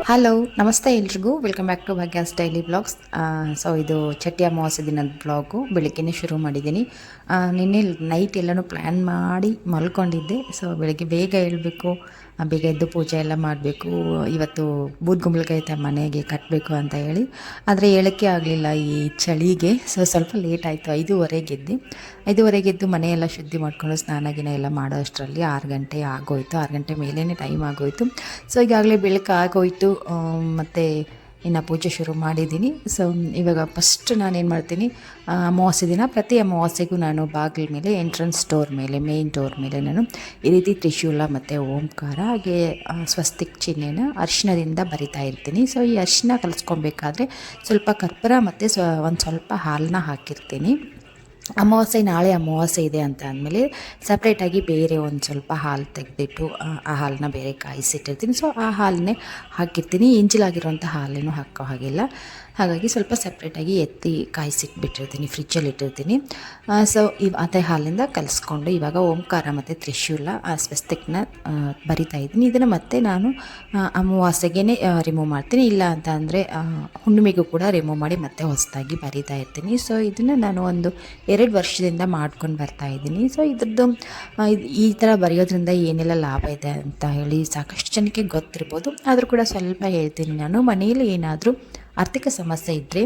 Hello ನಮಸ್ತೆ ಎಲ್ರಿಗೂ welcome back to Bhagya's daily blogs. So ಇದು ಚಟ್ಟಿ ಅಮಾವಾಸ್ಯೆ ದಿನದ ಬ್ಲಾಗು ಬೆಳಗ್ಗೆನೇ ಶುರು ಮಾಡಿದ್ದೀನಿ. ನಿನ್ನೆ ನೈಟ್ ಎಲ್ಲನೂ ಪ್ಲ್ಯಾನ್ ಮಾಡಿ ಮಲ್ಕೊಂಡಿದ್ದೆ. ಸೊ ಬೆಳಗ್ಗೆ ಬೇಗ ಏಳಬೇಕು, ಬೇಗ ಎದ್ದು ಪೂಜೆ ಎಲ್ಲ ಮಾಡಬೇಕು, ಇವತ್ತು ಬೂದ್ಗುಂಬಳಕಾಯಿ ಮನೆಗೆ ಕಟ್ಟಬೇಕು ಅಂತ ಹೇಳಿ. ಆದರೆ ಹೇಳೋಕ್ಕೆ ಆಗಲಿಲ್ಲ ಈ ಚಳಿಗೆ. ಸೊ ಸ್ವಲ್ಪ ಲೇಟ್ ಆಯಿತು, 5:30 ಎದ್ದು ಮನೆಯೆಲ್ಲ ಶುದ್ಧಿ ಮಾಡಿಕೊಂಡು ಸ್ನಾನ ಗಿನ ಎಲ್ಲ ಮಾಡೋ ಅಷ್ಟರಲ್ಲಿ 6 ಗಂಟೆ ಆಗೋಯಿತು. 6 ಗಂಟೆ ಮೇಲೇ ಟೈಮ್ ಆಗೋಯಿತು. ಸೊ ಈಗಾಗಲೇ ಬೆಳಕು ಆಗೋಯಿತು, ಮತ್ತು ಇನ್ನು ಪೂಜೆ ಶುರು ಮಾಡಿದ್ದೀನಿ. ಸೊ ಇವಾಗ ಫಸ್ಟ್ ನಾನೇನು ಮಾಡ್ತೀನಿ, ಅಮಾವಾಸ್ಯೆ ದಿನ ಪ್ರತಿ ಅಮಾವಾಸ್ಯೆಗೂ ನಾನು ಬಾಗಿಲ ಮೇಲೆ, ಎಂಟ್ರೆನ್ಸ್ ಡೋರ್ ಮೇಲೆ, ಮೇನ್ ಡೋರ್ ಮೇಲೆ ನಾನು ಈ ರೀತಿ ತ್ರಿಶೂಲ ಮತ್ತು ಓಂಕಾರ ಹಾಗೆ ಸ್ವಸ್ತಿಕ್ ಚಿಹ್ನೆನ ಅರಿಶಿಣದಿಂದ ಬರಿತಾ ಇರ್ತೀನಿ. ಸೊ ಈ ಅರಿಶಿಣ ಕಲಿಸ್ಕೊಬೇಕಾದ್ರೆ ಸ್ವಲ್ಪ ಕರ್ಪೂರ ಮತ್ತು ಒಂದು ಸ್ವಲ್ಪ ಹಾಲನ್ನ ಹಾಕಿರ್ತೀನಿ. ನಾಳೆ ಅಮಾವಾಸ್ಯೆ ಇದೆ ಅಂತ ಅಂದಮೇಲೆ ಸಪ್ರೇಟಾಗಿ ಬೇರೆ ಒಂದು ಸ್ವಲ್ಪ ಹಾಲು ತೆಗೆದಿಟ್ಟು ಆ ಹಾಲನ್ನ ಬೇರೆ ಕಾಯಿಸಿಟ್ಟಿರ್ತೀನಿ. ಸೊ ಆ ಹಾಲನ್ನೇ ಹಾಕಿರ್ತೀನಿ, ಇಂಜಿಲಾಗಿರೋಂಥ ಹಾಲೇನೂ ಹಾಕೋ ಹಾಗಿಲ್ಲ. ಹಾಗಾಗಿ ಸ್ವಲ್ಪ ಸಪ್ರೇಟಾಗಿ ಎತ್ತಿ ಕಾಯಿಸಿಟ್ಬಿಟ್ಟಿರ್ತೀನಿ, ಫ್ರಿಜ್ಜಲ್ಲಿ ಇಟ್ಟಿರ್ತೀನಿ. ಸೊ ಅದೇ ಹಾಲಿಂದ ಕಲಿಸ್ಕೊಂಡು ಇವಾಗ ಓಂಕಾರ ಮತ್ತು ತ್ರಿಶೂಲ ಸ್ವಸ್ತಿಕ್ನ ಬರಿತಾ ಇದ್ದೀನಿ. ಇದನ್ನು ಮತ್ತೆ ನಾನು ಅಮಾವಾಸ್ಯೆಗೇ ರಿಮೂವ್ ಮಾಡ್ತೀನಿ, ಇಲ್ಲ ಅಂತ ಅಂದರೆ ಹುಣ್ಣಿಮೆಗೂ ಕೂಡ ರಿಮೂವ್ ಮಾಡಿ ಮತ್ತೆ ಹೊಸದಾಗಿ ಬರಿತಾ ಇರ್ತೀನಿ. ಸೊ ಇದನ್ನು ನಾನು ಒಂದು 2 ವರ್ಷದಿಂದ ಮಾಡ್ಕೊಂಡು ಬರ್ತಾಯಿದ್ದೀನಿ. ಸೊ ಇದ್ರದ್ದು ಈ ಥರ ಬರೆಯೋದ್ರಿಂದ ಏನೆಲ್ಲ ಲಾಭ ಇದೆ ಅಂತ ಹೇಳಿ ಸಾಕಷ್ಟು ಜನಕ್ಕೆ ಗೊತ್ತಿರ್ಬೋದು, ಆದರೂ ಕೂಡ ಸ್ವಲ್ಪ ಹೇಳ್ತೀನಿ ನಾನು. ಮನೆಯಲ್ಲಿ ಏನಾದರೂ ಆರ್ಥಿಕ ಸಮಸ್ಯೆ ಇದ್ದರೆ,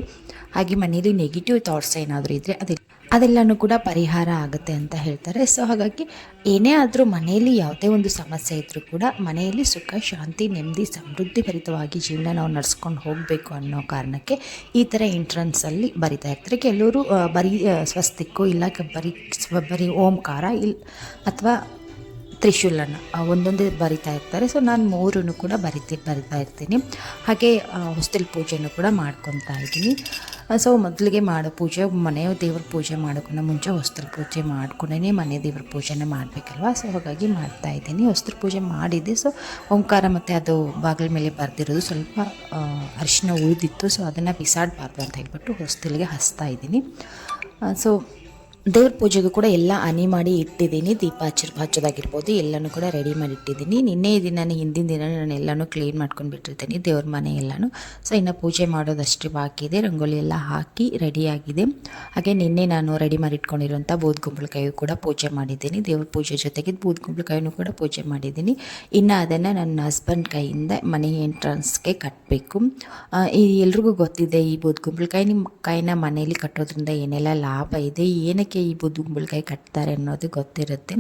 ಹಾಗೆ ಮನೆಯಲ್ಲಿ ನೆಗೆಟಿವ್ ಥಾಟ್ಸ್ ಏನಾದರೂ ಇದ್ದರೆ ಅದೆಲ್ಲನೂ ಕೂಡ ಪರಿಹಾರ ಆಗುತ್ತೆ ಅಂತ ಹೇಳ್ತಾರೆ. ಸೊ ಹಾಗಾಗಿ ಏನೇ ಆದರೂ ಮನೆಯಲ್ಲಿ ಯಾವುದೇ ಒಂದು ಸಮಸ್ಯೆ ಇದ್ದರೂ ಕೂಡ ಮನೆಯಲ್ಲಿ ಸುಖ, ಶಾಂತಿ, ನೆಮ್ಮದಿ, ಸಮೃದ್ಧಿ ಭರಿತವಾಗಿ ಜೀವನ ನಾವು ನಡೆಸ್ಕೊಂಡು ಹೋಗಬೇಕು ಅನ್ನೋ ಕಾರಣಕ್ಕೆ ಈ ಥರ ಎಂಟ್ರೆನ್ಸಲ್ಲಿ ಬರಿತಾ ಇರ್ತಾರೆ. ಕೆಲವರು ಬರೀ ಸ್ವಸ್ತಿಕ್ಕು, ಇಲ್ಲ ಬರೀ ಓಂಕಾರ ಅಥವಾ ತ್ರಿಶೂಲನ ಒಂದೊಂದೇ ಬರಿತಾ ಇರ್ತಾರೆ. ಸೊ ನಾನು 3 ಕೂಡ ಬರಿತಾ ಇರ್ತೀನಿ. ಹಾಗೆ ಹೊಸ್ತಿಲ್ ಪೂಜೆನೂ ಕೂಡ ಮಾಡ್ಕೊತಾ ಇದ್ದೀನಿ. ಸೊ ಮೊದಲಿಗೆ ಮಾಡೋ ಪೂಜೆ, ಮನೆಯ ದೇವ್ರ ಪೂಜೆ ಮಾಡೋಕ್ಕೂ ಮುಂಚೆ ಹೊಸ್ತಿಲ್ ಪೂಜೆ ಮಾಡ್ಕೊಂಡೇ ಮನೆ ದೇವ್ರ ಪೂಜೆನೇ ಮಾಡಬೇಕಲ್ವ. ಸೊ ಹಾಗಾಗಿ ಮಾಡ್ತಾಯಿದ್ದೀನಿ. ಹೊಸ್ತಿಲ್ ಪೂಜೆ ಮಾಡಿದ್ದೆ. ಸೊ ಓಂಕಾರ ಮತ್ತು ಅದು ಬಾಗಿಲ ಮೇಲೆ ಬರೆದಿರೋದು ಸ್ವಲ್ಪ ಅರಿಶಿನ ಉಳಿದಿತ್ತು. ಸೊ ಅದನ್ನು ಬಿಸಾಡಬಾರ್ದು ಅಂತ ಹೇಳ್ಬಿಟ್ಟು ಹೊಸ್ತಿಲಿಗೆ ಹಚ್ತಾ ಇದ್ದೀನಿ. ಸೊ ದೇವ್ರ ಪೂಜೆಗೂ ಕೂಡ ಎಲ್ಲ ಹನಿ ಮಾಡಿ ಇಟ್ಟಿದ್ದೀನಿ. ದೀಪ ಹಚ್ಚೋದಾಗಿರ್ಬೋದು ಎಲ್ಲನೂ ಕೂಡ ರೆಡಿ ಮಾಡಿ ಇಟ್ಟಿದ್ದೀನಿ. ಹಿಂದಿನ ದಿನ ನಾನು ಎಲ್ಲನೂ ಕ್ಲೀನ್ ಮಾಡ್ಕೊಂಡು ಬಿಟ್ಟಿರ್ತೀನಿ, ದೇವ್ರ ಮನೆ ಎಲ್ಲನೂ. ಸೊ ಇನ್ನು ಪೂಜೆ ಮಾಡೋದಷ್ಟೇ ಬಾಕಿ ಇದೆ. ರಂಗೋಲಿ ಎಲ್ಲ ಹಾಕಿ ರೆಡಿಯಾಗಿದೆ. ಹಾಗೆ ನಿನ್ನೆ ನಾನು ರೆಡಿ ಮಾಡಿ ಇಟ್ಕೊಂಡಿರೋಂಥ ಬೂದ್ಗುಂಬಳಕಾಯಿಯು ಕೂಡ ಪೂಜೆ ಮಾಡಿದ್ದೀನಿ. ದೇವ್ರ ಪೂಜೆ ಜೊತೆಗೆ ಬೂದ್ಗುಂಬಳಕಾಯಿನೂ ಕೂಡ ಪೂಜೆ ಮಾಡಿದ್ದೀನಿ. ಇನ್ನು ಅದನ್ನು ನನ್ನ ಹಸ್ಬೆಂಡ್ ಕೈಯಿಂದ ಮನೆ ಎಂಟ್ರೆನ್ಸ್ಗೆ ಕಟ್ಟಬೇಕು. ಎಲ್ರಿಗೂ ಗೊತ್ತಿದೆ ಈ ಬೂದ್ಗುಂಬಳಕಾಯಿನ ಮನೆಯಲ್ಲಿ ಕಟ್ಟೋದ್ರಿಂದ ಏನೆಲ್ಲ ಲಾಭ ಇದೆ, ಏನಕ್ಕೆ ಈ ಬೂದ್ಗುಂಬಳಕಾಯಿ ಕಟ್ತಾರೆ ಅನ್ನೋದು ಗೊತ್ತಿರುತ್ತೆ.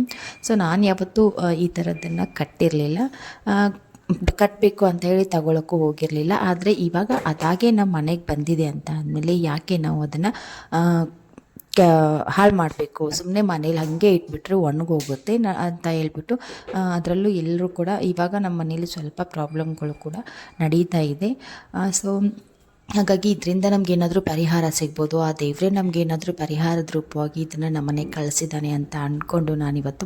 ಸೊ ನಾನು ಯಾವತ್ತೂ ಈ ಥರದ್ದನ್ನು ಕಟ್ಟಿರಲಿಲ್ಲ, ಕಟ್ಟಬೇಕು ಅಂತ ಹೇಳಿ ತಗೊಳ್ಳೋಕ್ಕೂ ಹೋಗಿರಲಿಲ್ಲ. ಆದರೆ ಇವಾಗ ಅದಾಗೆ ನಮ್ಮ ಮನೆಗೆ ಬಂದಿದೆ ಅಂತ ಅಂದಮೇಲೆ ಯಾಕೆ ನಾವು ಅದನ್ನು ಹಾಳು ಮಾಡಬೇಕು, ಸುಮ್ಮನೆ ಮನೇಲಿ ಹಾಗೆ ಇಟ್ಬಿಟ್ರೆ ಒಣಗೋಗುತ್ತೆ ಅಂತ ಹೇಳ್ಬಿಟ್ಟು ಅದರಲ್ಲೂ ಎಲ್ಲರೂ ಕೂಡ ಇವಾಗ ನಮ್ಮ ಮನೇಲಿ ಸ್ವಲ್ಪ ಪ್ರಾಬ್ಲಮ್ಗಳು ಕೂಡ ನಡೀತಾ ಇದೆ. ಸೊ ಹಾಗಾಗಿ ಇದರಿಂದ ನಮಗೇನಾದರೂ ಪರಿಹಾರ ಸಿಗ್ಬೋದು, ಆ ದೇವರೇ ನಮಗೇನಾದರೂ ಪರಿಹಾರದ ರೂಪವಾಗಿ ಇದನ್ನು ನಮ್ಮನೆಗೆ ಕಳಿಸಿದ್ದಾನೆ ಅಂತ ಅಂದ್ಕೊಂಡು ನಾನಿವತ್ತು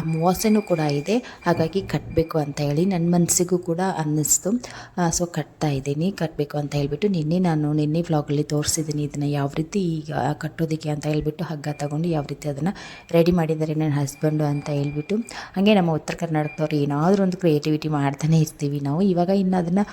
ಅಮಾವಾಸ್ಯೆನೂ ಕೂಡ ಇದೆ, ಹಾಗಾಗಿ ಕಟ್ಟಬೇಕು ಅಂತ ಹೇಳಿ ನನ್ನ ಮನಸ್ಸಿಗೂ ಕೂಡ ಅನ್ನಿಸ್ತು. ಸೊ ಕಟ್ತಾ ಇದ್ದೀನಿ, ಕಟ್ಟಬೇಕು ಅಂತ ಹೇಳ್ಬಿಟ್ಟು ನಿನ್ನೆ ವ್ಲಾಗಲ್ಲಿ ತೋರಿಸಿದ್ದೀನಿ ಇದನ್ನು ಯಾವ ರೀತಿ ಈಗ ಕಟ್ಟೋದಕ್ಕೆ ಅಂತ ಹೇಳ್ಬಿಟ್ಟು ಹಗ್ಗ ತಗೊಂಡು ಯಾವ ರೀತಿ ಅದನ್ನು ರೆಡಿ ಮಾಡಿದ್ದಾರೆ ನನ್ನ ಹಸ್ಬೆಂಡು ಅಂತ ಹೇಳ್ಬಿಟ್ಟು. ಹಾಗೆ ನಮ್ಮ ಉತ್ತರ ಕರ್ನಾಟಕದವ್ರು ಏನಾದರೂ ಒಂದು ಕ್ರಿಯೇಟಿವಿಟಿ ಮಾಡ್ತಾನೆ ಇರ್ತೀವಿ ನಾವು. ಇವಾಗ ಇನ್ನು ಅದನ್ನು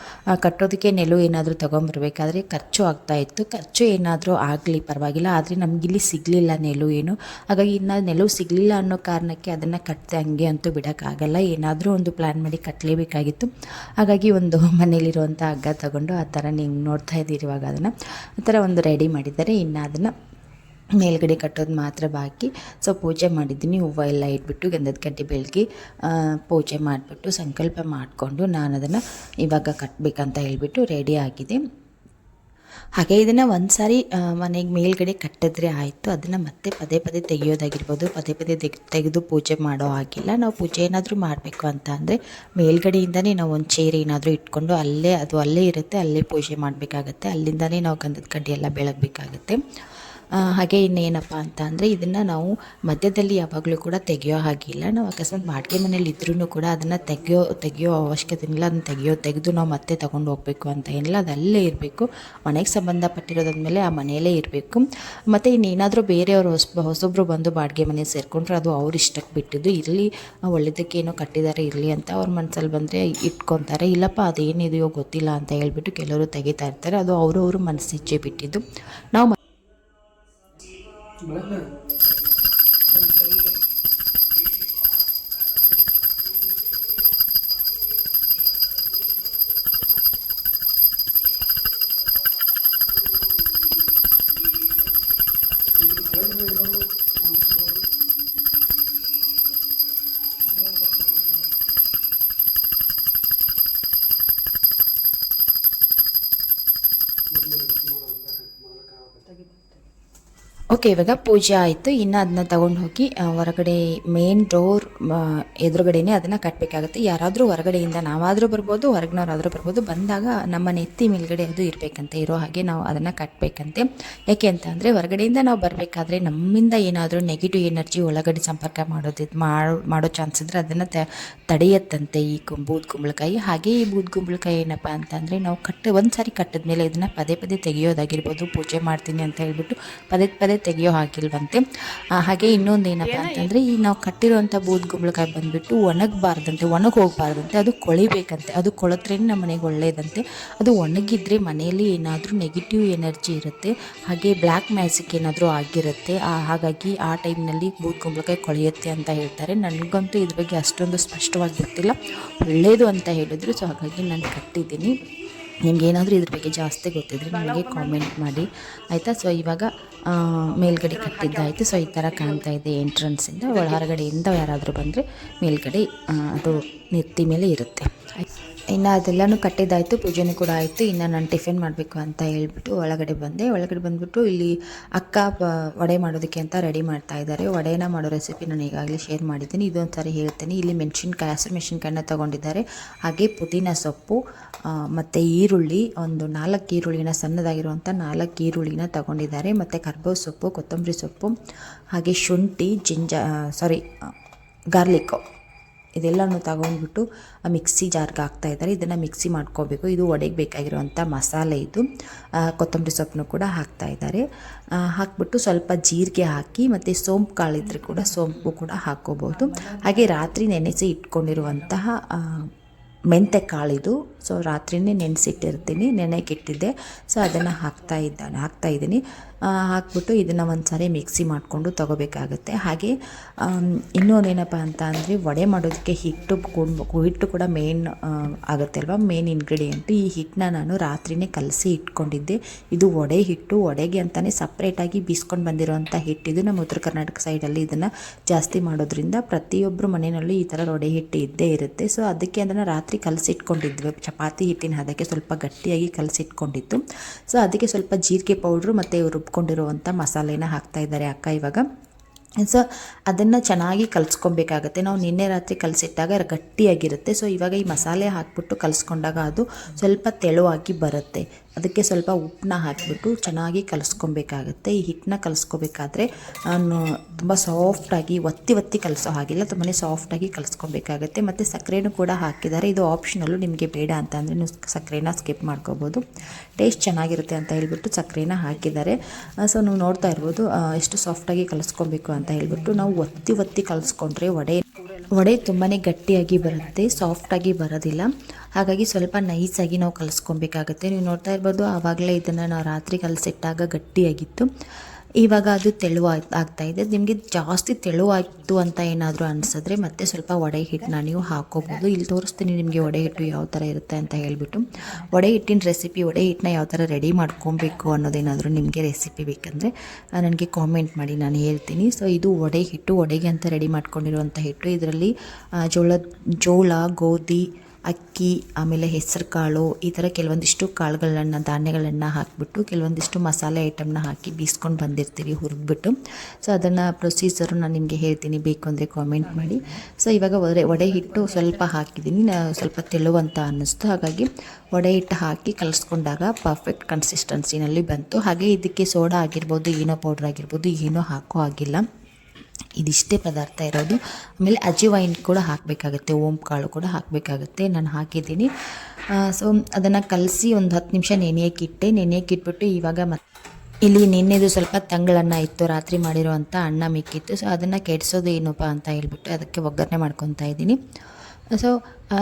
ಕಟ್ಟೋದಕ್ಕೆ ನೆಲವು ಏನಾದರೂ ಬೇಕಾದರೆ ಖರ್ಚು ಆಗ್ತಾಯಿತ್ತು. ಖರ್ಚು ಏನಾದರೂ ಆಗಲಿ ಪರವಾಗಿಲ್ಲ, ಆದರೆ ನಮಗಿಲ್ಲಿ ಸಿಗಲಿಲ್ಲ ನೆಲವು ಏನು. ಹಾಗಾಗಿ ಇನ್ನು ನೆಲವು ಸಿಗಲಿಲ್ಲ ಅನ್ನೋ ಕಾರಣಕ್ಕೆ ಅದನ್ನು ಕಟ್ಟದೆ ಹಂಗೆ ಅಂತೂ ಬಿಡೋಕ್ಕಾಗಲ್ಲ, ಏನಾದರೂ ಒಂದು ಪ್ಲ್ಯಾನ್ ಮಾಡಿ ಕಟ್ಟಲೇಬೇಕಾಗಿತ್ತು. ಹಾಗಾಗಿ ಒಂದು ಮನೇಲಿರುವಂಥ ಹಗ್ಗ ತಗೊಂಡು ಆ ಥರ ನೀವು ನೋಡ್ತಾ ಇದ್ದೀರಿ, ಇವಾಗ ಅದನ್ನು ಆ ಥರ ಒಂದು ರೆಡಿ ಮಾಡಿದ್ದಾರೆ. ಇನ್ನು ಅದನ್ನು ಮೇಲ್ಗಡೆ ಕಟ್ಟೋದು ಮಾತ್ರ ಬಾಕಿ. ಸೊ ಪೂಜೆ ಮಾಡಿದ್ದೀನಿ, ಹೂವು ಎಲ್ಲ ಇಟ್ಬಿಟ್ಟು ಗಂಧದ ಕಡ್ಡಿ ಬೆಳಗಿ ಪೂಜೆ ಮಾಡಿಬಿಟ್ಟು ಸಂಕಲ್ಪ ಮಾಡಿಕೊಂಡು ನಾನು ಅದನ್ನು ಇವಾಗ ಕಟ್ಟಬೇಕಂತ ಹೇಳ್ಬಿಟ್ಟು ರೆಡಿ ಆಗಿದೆ. ಹಾಗೆ ಇದನ್ನು ಒಂದು ಸಾರಿ ಮನೆಗೆ ಮೇಲ್ಗಡೆ ಕಟ್ಟಿದ್ರೆ ಆಯಿತು, ಅದನ್ನು ಮತ್ತೆ ಪದೇ ತೆಗೆಯೋದಾಗಿರ್ಬೋದು, ಪದೇ ತೆಗೆದು ಪೂಜೆ ಮಾಡೋ ಹಾಗಿಲ್ಲ. ನಾವು ಪೂಜೆ ಏನಾದರೂ ಮಾಡಬೇಕು ಅಂತ ಅಂದರೆ ಮೇಲ್ಗಡೆಯಿಂದನೇ ನಾವು ಒಂದು ಚೇರ್ ಏನಾದರೂ ಇಟ್ಕೊಂಡು ಅಲ್ಲೇ ಇರುತ್ತೆ, ಅಲ್ಲೇ ಪೂಜೆ ಮಾಡಬೇಕಾಗತ್ತೆ. ಅಲ್ಲಿಂದನೇ ನಾವು ಗಂಧದ ಕಡ್ಡಿ ಎಲ್ಲ ಬೆಳಗಬೇಕಾಗತ್ತೆ. ಹಾಗೆ ಇನ್ನೇನಪ್ಪ ಅಂತ ಅಂದರೆ ಇದನ್ನು ನಾವು ಮಧ್ಯದಲ್ಲಿ ಯಾವಾಗಲೂ ಕೂಡ ತೆಗೆಯೋ ಹಾಗಿಲ್ಲ. ನಾವು ಅಕಸ್ಮಾತ್ ಬಾಡಿಗೆ ಮನೇಲಿ ಇದ್ರೂ ಕೂಡ ಅದನ್ನು ತೆಗೆಯೋ ಅವಶ್ಯಕತೆ ಇಲ್ಲ. ಅದನ್ನು ತೆಗೆದು ನಾವು ಮತ್ತೆ ತೊಗೊಂಡು ಹೋಗಬೇಕು ಅಂತ ಏನಿಲ್ಲ, ಅದು ಅಲ್ಲೇ ಇರಬೇಕು. ಮನೆಗೆ ಸಂಬಂಧಪಟ್ಟಿರೋದಾದ್ಮೇಲೆ ಆ ಮನೆಯಲ್ಲೇ ಇರಬೇಕು. ಮತ್ತು ಇನ್ನೇನಾದರೂ ಬೇರೆಯವರು ಹೊಸೊಬ್ಬರು ಬಂದು ಬಾಡಿಗೆ ಮನೆ ಸೇರಿಕೊಂಡ್ರೆ ಅದು ಅವ್ರ ಇಷ್ಟಕ್ಕೆ ಬಿಟ್ಟಿದ್ದು. ಇರಲಿ, ಒಳ್ಳೆಯದಕ್ಕೆ ಏನೋ ಕಟ್ಟಿದ್ದಾರೆ ಇರಲಿ ಅಂತ ಅವ್ರ ಮನಸ್ಸಲ್ಲಿ ಬಂದರೆ ಇಟ್ಕೊತಾರೆ. ಇಲ್ಲಪ್ಪ ಅದೇನಿದೆಯೋ ಗೊತ್ತಿಲ್ಲ ಅಂತ ಹೇಳ್ಬಿಟ್ಟು ಕೆಲವರು ತೆಗಿತಾ ಇರ್ತಾರೆ. ಅದು ಅವರವರು ಮನಸ್ಸಿಚ್ಛೆ ಬಿಟ್ಟಿದ್ದು. ನಾವು ಓಕೆ, ಇವಾಗ ಪೂಜೆ ಆಯಿತು. ಇನ್ನು ಅದನ್ನ ತೊಗೊಂಡು ಹೋಗಿ ಹೊರಗಡೆ ಮೇನ್ ಡೋರ್ ಎದುರುಗಡೆನೇ ಅದನ್ನು ಕಟ್ಟಬೇಕಾಗುತ್ತೆ. ಯಾರಾದರೂ ಹೊರಗಡೆಯಿಂದ ನಾವಾದರೂ ಬರ್ಬೋದು, ಹೊರಗಿನವರಾದರೂ ಬರ್ಬೋದು. ಬಂದಾಗ ನಮ್ಮ ನೆತ್ತಿ ಮೇಲ್ಗಡೆ ಅದು ಇರಬೇಕಂತೆ, ಇರೋ ಹಾಗೆ ನಾವು ಅದನ್ನು ಕಟ್ಟಬೇಕಂತೆ. ಯಾಕೆ ಅಂತ ಅಂದರೆ ಹೊರಗಡೆಯಿಂದ ನಾವು ಬರಬೇಕಾದ್ರೆ ನಮ್ಮಿಂದ ಏನಾದರೂ ನೆಗೆಟಿವ್ ಎನರ್ಜಿ ಒಳಗಡೆ ಸಂಪರ್ಕ ಮಾಡೋ ಚಾನ್ಸ್ ಇದ್ದರೆ ಅದನ್ನು ತಡೆಯತ್ತಂತೆ ಈ ಬೂದ್ ಕುಂಬಳಕಾಯಿ. ಹಾಗೆ ಈ ಬೂದ್ ಕುಂಬಳಕಾಯಿ ಏನಪ್ಪ ಅಂತಂದರೆ ನಾವು ಒಂದು ಸಾರಿ ಕಟ್ಟಿದ ಮೇಲೆ ಇದನ್ನು ಪದೇ ಪದೇ ತೆಗೆಯೋದಾಗಿರ್ಬೋದು. ಪೂಜೆ ಮಾಡ್ತೀನಿ ಅಂತ ಹೇಳ್ಬಿಟ್ಟು ಪದೇ ತೆಗೆಯೋ ಹಾಗಿಲ್ವಂತೆ. ಹಾಗೆ ಇನ್ನೊಂದು ಏನಪ್ಪ ಅಂತಂದರೆ ಈ ನಾವು ಕಟ್ಟಿರೋವಂಥ ಬೂದ್ ಕುಂಬಳಕಾಯಿ ಬಂದುಬಿಟ್ಟು ಒಣಗಿ ಹೋಗಬಾರ್ದಂತೆ, ಅದು ಕೊಳಿಬೇಕಂತೆ. ಅದು ಕೊಳತ್ರೆ ನಮ್ಮ ಮನೆಗೆ ಒಳ್ಳೆಯದಂತೆ. ಅದು ಒಣಗಿದ್ರೆ ಮನೆಯಲ್ಲಿ ಏನಾದರೂ ನೆಗೆಟಿವ್ ಎನರ್ಜಿ ಇರುತ್ತೆ, ಹಾಗೆ ಬ್ಲ್ಯಾಕ್ ಮ್ಯಾಜಿಕ್ ಏನಾದರೂ ಆಗಿರುತ್ತೆ. ಹಾಗಾಗಿ ಆ ಟೈಮ್ನಲ್ಲಿ ಬೂದ್ ಕುಂಬಳಕಾಯಿ ಕೊಳೆಯುತ್ತೆ ಅಂತ ಹೇಳ್ತಾರೆ. ನನಗಂತೂ ಇದ್ರ ಬಗ್ಗೆ ಅಷ್ಟೊಂದು ಸ್ಪಷ್ಟವಾಗಿ ಗೊತ್ತಿಲ್ಲ, ಒಳ್ಳೆಯದು ಅಂತ ಹೇಳಿದ್ರು. ಸೊ ಹಾಗಾಗಿ ನಾನು ಕಟ್ಟಿದ್ದೀನಿ. ನಿಮಗೇನಾದರೂ ಇದ್ರ ಬಗ್ಗೆ ಜಾಸ್ತಿ ಗೊತ್ತಿದ್ರೆ ನನಗೆ ಕಾಮೆಂಟ್ ಮಾಡಿ, ಆಯಿತಾ. ಸೊ ಇವಾಗ ಮೇಲ್ಗಡೆ ಕಟ್ಟಿದ್ದಾಯಿತು. ಸೊ ಈ ಥರ ಕಾಣ್ತಾ ಇದೆ ಎಂಟ್ರೆನ್ಸಿಂದ. ಹೊರಗಡೆಯಿಂದ ಯಾರಾದರೂ ಬಂದರೆ ಮೇಲ್ಗಡೆ ಅದು ನೆತ್ತಿ ಮೇಲೆ ಇರುತ್ತೆ. ಇನ್ನು ಅದೆಲ್ಲನೂ ಕಟ್ಟಿದ್ದಾಯಿತು, ಪೂಜೆನೂ ಕೂಡ ಆಯಿತು. ಇನ್ನು ನಾನು ಟಿಫಿನ್ ಮಾಡಬೇಕು ಅಂತ ಹೇಳ್ಬಿಟ್ಟು ಒಳಗಡೆ ಬಂದುಬಿಟ್ಟು ಇಲ್ಲಿ ಅಕ್ಕ ವಡೆ ಮಾಡೋದಕ್ಕೆ ಅಂತ ರೆಡಿ ಮಾಡ್ತಾ ಇದ್ದಾರೆ. ವಡೆನ ಮಾಡೋ ರೆಸಿಪಿ ನಾನು ಈಗಾಗಲೇ ಶೇರ್ ಮಾಡಿದ್ದೀನಿ, ಇದೊಂದು ಸಾರಿ ಹೇಳ್ತೀನಿ. ಇಲ್ಲಿ ಹಸಿರು ಮೆಣಸಿನ್ಕಾಯನ್ನ ತೊಗೊಂಡಿದ್ದಾರೆ, ಹಾಗೆ ಪುದೀನ ಸೊಪ್ಪು ಮತ್ತು ಈರುಳ್ಳಿ, ಒಂದು 4 ಈರುಳ್ಳಿನ ಸಣ್ಣದಾಗಿರುವಂಥ 4 ಈರುಳ್ಳಿನ ತೊಗೊಂಡಿದ್ದಾರೆ. ಮತ್ತು ಕರ್ಬೇವು ಸೊಪ್ಪು, ಕೊತ್ತಂಬರಿ ಸೊಪ್ಪು, ಹಾಗೆ ಶುಂಠಿ, ಗಾರ್ಲಿಕ್ಕು ಇದೆಲ್ಲನೂ ತಗೊಂಡ್ಬಿಟ್ಟು ಮಿಕ್ಸಿ ಜಾರ್ಗೆ ಹಾಕ್ತಾಯಿದ್ದಾರೆ. ಇದನ್ನು ಮಿಕ್ಸಿ ಮಾಡ್ಕೋಬೇಕು. ಇದು ವಡೆಗೆ ಬೇಕಾಗಿರುವಂಥ ಮಸಾಲೆ ಇದು. ಕೊತ್ತಂಬರಿ ಸೊಪ್ಪನ್ನು ಕೂಡ ಹಾಕ್ತಾಯಿದ್ದಾರೆ. ಹಾಕ್ಬಿಟ್ಟು ಸ್ವಲ್ಪ ಜೀರಿಗೆ ಹಾಕಿ ಮತ್ತು ಸೋಂಪು ಕಾಳಿದ್ರೆ ಕೂಡ ಸೋಂಪು ಕೂಡ ಹಾಕ್ಕೋಬೋದು. ಹಾಗೆ ರಾತ್ರಿ ನೆನೆಸಿ ಇಟ್ಕೊಂಡಿರುವಂತಹ ಮೆಂತೆ ಕಾಳಿದು. ಸೊ ರಾತ್ರಿಯೇ ನೆನೆಸಿಟ್ಟಿರ್ತೀನಿ, ನೆನೆಗಿಟ್ಟಿದ್ದೆ. ಸೊ ಅದನ್ನು ಹಾಕ್ತಾಯಿದ್ದೀನಿ. ಹಾಕ್ಬಿಟ್ಟು ಇದನ್ನು ಒಂದು ಸಾರಿ ಮಿಕ್ಸಿ ಮಾಡಿಕೊಂಡು ತೊಗೋಬೇಕಾಗುತ್ತೆ. ಹಾಗೆ ಇನ್ನೊಂದೇನಪ್ಪ ಅಂತ ಅಂದರೆ ವಡೆ ಮಾಡೋದಕ್ಕೆ ಹಿಟ್ಟು ಕೂಡ ಮೇನ್ ಆಗುತ್ತೆ ಅಲ್ವಾ, ಮೇನ್ ಇಂಗ್ರೀಡಿಯೆಂಟು. ಈ ಹಿಟ್ಟನ್ನ ನಾನು ರಾತ್ರಿಯೇ ಕಲಸಿ ಇಟ್ಕೊಂಡಿದ್ದೆ. ಇದು ವಡೆ ಹಿಟ್ಟು, ವಡೆಗೆ ಅಂತಲೇ ಸಪ್ರೇಟಾಗಿ ಬೀಸ್ಕೊಂಡು ಬಂದಿರೋವಂಥ ಹಿಟ್ಟಿದು. ನಮ್ಮ ಉತ್ತರ ಕರ್ನಾಟಕ ಸೈಡಲ್ಲಿ ಇದನ್ನು ಜಾಸ್ತಿ ಮಾಡೋದ್ರಿಂದ ಪ್ರತಿಯೊಬ್ಬರು ಮನೆಯಲ್ಲೂ ಈ ಥರ ವಡೆ ಹಿಟ್ಟು ಇದ್ದೇ ಇರುತ್ತೆ. ಸೊ ಅದಕ್ಕೆ ಅದನ್ನು ರಾತ್ರಿ ಕಲಸಿಟ್ಕೊಂಡಿದ್ವಿ. ಚಪಾತಿ ಹಿಟ್ಟಿನ ಅದಕ್ಕೆ ಸ್ವಲ್ಪ ಗಟ್ಟಿಯಾಗಿ ಕಲಸಿಟ್ಕೊಂಡಿತ್ತು. ಸೊ ಅದಕ್ಕೆ ಸ್ವಲ್ಪ ಜೀರಿಗೆ ಪೌಡ್ರು ಮತ್ತು ರುಬ್ಕೊಂಡಿರುವಂಥ ಮಸಾಲೆನ ಹಾಕ್ತಾಯಿದ್ದಾರೆ ಅಕ್ಕ ಇವಾಗ. ಸೊ ಅದನ್ನು ಚೆನ್ನಾಗಿ ಕಲಿಸ್ಕೊಬೇಕಾಗತ್ತೆ. ನಾವು ನಿನ್ನೆ ರಾತ್ರಿ ಕಲಸಿಟ್ಟಾಗ ಗಟ್ಟಿಯಾಗಿರುತ್ತೆ. ಸೊ ಇವಾಗ ಈ ಮಸಾಲೆ ಹಾಕ್ಬಿಟ್ಟು ಕಲಿಸ್ಕೊಂಡಾಗ ಅದು ಸ್ವಲ್ಪ ತೆಳುವಾಗಿ ಬರುತ್ತೆ. ಅದಕ್ಕೆ ಸ್ವಲ್ಪ ಉಪ್ಪನ್ನ ಹಾಕಿಬಿಟ್ಟು ಚೆನ್ನಾಗಿ ಕಲಿಸ್ಕೊಬೇಕಾಗತ್ತೆ. ಈ ಹಿಟ್ಟನ್ನ ಕಲಿಸ್ಕೋಬೇಕಾದ್ರೆ ತುಂಬ ಸಾಫ್ಟಾಗಿ ಒತ್ತಿ ಕಲಿಸೋ ಹಾಗಿಲ್ಲ, ತುಂಬಾ ಸಾಫ್ಟಾಗಿ ಕಲಿಸ್ಕೊಬೇಕಾಗತ್ತೆ. ಮತ್ತು ಸಕ್ಕರೆನೂ ಕೂಡ ಹಾಕಿದ್ದಾರೆ. ಇದು ಆಪ್ಷನಲ್ಲು, ನಿಮಗೆ ಬೇಡ ಅಂತ ಅಂದರೆ ನೀವು ಸಕ್ಕರೆನ ಸ್ಕಿಪ್ ಮಾಡ್ಕೋಬೋದು. ಟೇಸ್ಟ್ ಚೆನ್ನಾಗಿರುತ್ತೆ ಅಂತ ಹೇಳ್ಬಿಟ್ಟು ಸಕ್ಕರೆನ ಹಾಕಿದ್ದಾರೆ. ಸೊ ನೀವು ನೋಡ್ತಾ ಇರ್ಬೋದು ಎಷ್ಟು ಸಾಫ್ಟಾಗಿ ಕಲಿಸ್ಕೊಬೇಕು ಅಂತ ಹೇಳ್ಬಿಟ್ಟು. ನಾವು ಒತ್ತಿ ಕಲಿಸ್ಕೊಂಡ್ರೆ ವಡೆ ತುಂಬಾ ಗಟ್ಟಿಯಾಗಿ ಬರುತ್ತೆ, ಸಾಫ್ಟಾಗಿ ಬರೋದಿಲ್ಲ. ಹಾಗಾಗಿ ಸ್ವಲ್ಪ ನೈಸಾಗಿ ನಾವು ಕಲಿಸ್ಕೊಬೇಕಾಗತ್ತೆ. ನೀವು ನೋಡ್ತಾ ಇರ್ಬೋದು, ಆವಾಗಲೇ ಇದನ್ನು ನಾವು ರಾತ್ರಿ ಕಲಸಿಟ್ಟಾಗ ಗಟ್ಟಿಯಾಗಿತ್ತು. ಇವಾಗ ಅದು ಆಗ್ತಾಯಿದೆ. ನಿಮಗೆ ಜಾಸ್ತಿ ತೆಳುವಾಯಿತು ಅಂತ ಏನಾದರೂ ಅನಿಸಿದ್ರೆ ಮತ್ತೆ ಸ್ವಲ್ಪ ವಡೆ ಹಿಟ್ಟನ್ನ ನೀವು ಹಾಕ್ಕೋಬೋದು. ಇಲ್ಲಿ ತೋರಿಸ್ತೀನಿ ನಿಮಗೆ ವಡೆ ಹಿಟ್ಟು ಯಾವ ಥರ ಇರುತ್ತೆ ಅಂತ ಹೇಳ್ಬಿಟ್ಟು. ವಡೆ ಹಿಟ್ಟಿನ ರೆಸಿಪಿ, ವಡೆ ಹಿಟ್ಟನ್ನ ಯಾವ ಥರ ರೆಡಿ ಮಾಡ್ಕೊಬೇಕು ಅನ್ನೋದೇನಾದರೂ ನಿಮಗೆ ರೆಸಿಪಿ ಬೇಕಂದರೆ ನನಗೆ ಕಾಮೆಂಟ್ ಮಾಡಿ, ನಾನು ಹೇಳ್ತೀನಿ. ಸೊ ಇದು ವಡೆ ಹಿಟ್ಟು, ವಡೆಗೆ ಅಂತ ರೆಡಿ ಮಾಡ್ಕೊಂಡಿರುವಂಥ ಹಿಟ್ಟು. ಇದರಲ್ಲಿ ಜೋಳ, ಗೋಧಿ ಅಕ್ಕಿ, ಆಮೇಲೆ ಹೆಸರು ಕಾಳು, ಈ ಥರ ಕೆಲವೊಂದಿಷ್ಟು ಕಾಳುಗಳನ್ನು, ಧಾನ್ಯಗಳನ್ನು ಹಾಕಿಬಿಟ್ಟು ಕೆಲವೊಂದಿಷ್ಟು ಮಸಾಲೆ ಐಟಮ್ನ ಹಾಕಿ ಬೀಸ್ಕೊಂಡು ಬಂದಿರ್ತೀವಿ ಹುರಿದ್ಬಿಟ್ಟು. ಸೊ ಅದನ್ನು ಪ್ರೊಸೀಜರು ನಾನು ನಿಮಗೆ ಹೇಳ್ತೀನಿ, ಬೇಕು ಅಂದರೆ ಕಾಮೆಂಟ್ ಮಾಡಿ. ಸೊ ಇವಾಗ ವಡೆ ಹಿಟ್ಟು ಸ್ವಲ್ಪ ಹಾಕಿದ್ದೀನಿ, ಸ್ವಲ್ಪ ತೆಳುವಂತ ಅನ್ನಿಸ್ತು, ಹಾಗಾಗಿ ವಡೆ ಹಿಟ್ಟು ಹಾಕಿ ಕಲಿಸ್ಕೊಂಡಾಗ ಪರ್ಫೆಕ್ಟ್ ಕನ್ಸಿಸ್ಟೆನ್ಸಿನಲ್ಲಿ ಬಂತು. ಹಾಗೆ ಇದಕ್ಕೆ ಸೋಡಾ ಆಗಿರ್ಬೋದು, ಏನೋ ಪೌಡ್ರ್ ಆಗಿರ್ಬೋದು, ಏನೋ ಹಾಕೋ ಆಗಿಲ್ಲ, ಇದಿಷ್ಟೇ ಪದಾರ್ಥ ಇರೋದು. ಆಮೇಲೆ ಅಜಿವೈನ್ ಕೂಡ ಹಾಕಬೇಕಾಗುತ್ತೆ, ಓಂ ಕಾಳು ಕೂಡ ಹಾಕಬೇಕಾಗುತ್ತೆ, ನಾನು ಹಾಕಿದ್ದೀನಿ. ಸೊ ಅದನ್ನು ಕಲಸಿ ಒಂದು 10 ನಿಮಿಷ ನೆನೆಯಕ್ಕಿಟ್ಬಿಟ್ಟು ಇವಾಗ ಇಲ್ಲಿ ನಿನ್ನೆದು ಸ್ವಲ್ಪ ತಂಗಳನ್ನ ಇತ್ತು, ರಾತ್ರಿ ಮಾಡಿರೋ ಅಂಥ ಅನ್ನ ಮಿಕ್ಕಿತ್ತು. ಸೊ ಅದನ್ನು ಕೆಡಿಸೋದು ಏನಪ್ಪ ಅಂತ ಹೇಳ್ಬಿಟ್ಟು ಅದಕ್ಕೆ ಒಗ್ಗರಣೆ ಮಾಡ್ಕೊತಾ ಇದ್ದೀನಿ. ಸೊ